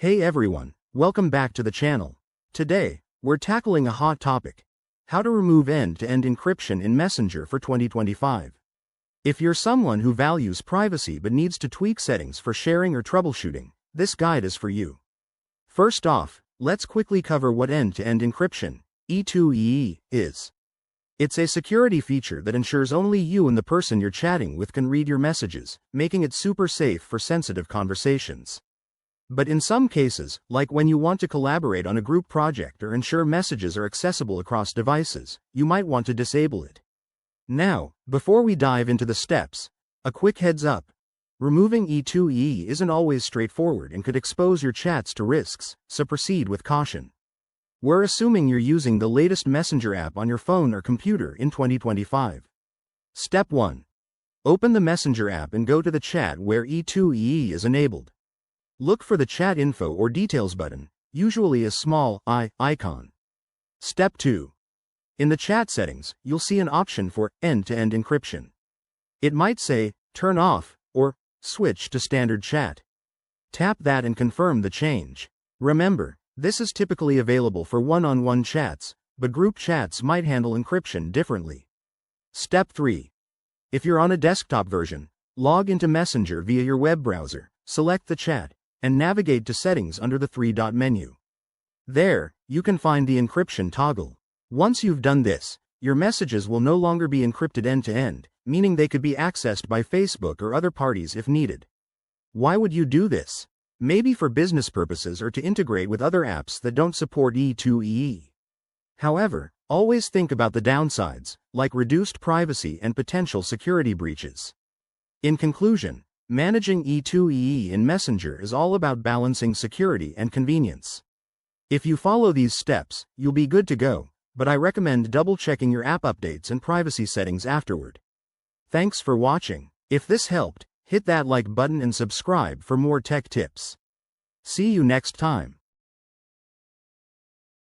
Hey everyone, welcome back to the channel. Today, we're tackling a hot topic: how to remove end-to-end encryption in Messenger for 2025. If you're someone who values privacy but needs to tweak settings for sharing or troubleshooting, this guide is for you. First off, let's quickly cover what end-to-end encryption, E2EE, is. It's a security feature that ensures only you and the person you're chatting with can read your messages, making it super safe for sensitive conversations. But in some cases, like when you want to collaborate on a group project or ensure messages are accessible across devices, you might want to disable it. Now, before we dive into the steps, a quick heads up. Removing E2EE isn't always straightforward and could expose your chats to risks, so proceed with caution. We're assuming you're using the latest Messenger app on your phone or computer in 2025. Step 1. Open the Messenger app and go to the chat where E2EE is enabled. Look for the Chat Info or Details button, usually a small I icon. Step 2. In the chat settings, you'll see an option for end-to-end encryption. It might say, Turn off, or Switch to standard chat. Tap that and confirm the change. Remember, this is typically available for one-on-one chats, but group chats might handle encryption differently. Step 3. If you're on a desktop version, log into Messenger via your web browser, select the chat, and navigate to Settings under the three-dot menu. There, you can find the encryption toggle. Once you've done this, your messages will no longer be encrypted end-to-end, meaning they could be accessed by Facebook or other parties if needed. Why would you do this? Maybe for business purposes or to integrate with other apps that don't support E2EE. However, always think about the downsides, like reduced privacy and potential security breaches. In conclusion, managing E2EE in Messenger is all about balancing security and convenience. If you follow these steps, you'll be good to go, but I recommend double-checking your app updates and privacy settings afterward. Thanks for watching. If this helped, hit that like button and subscribe for more tech tips. See you next time.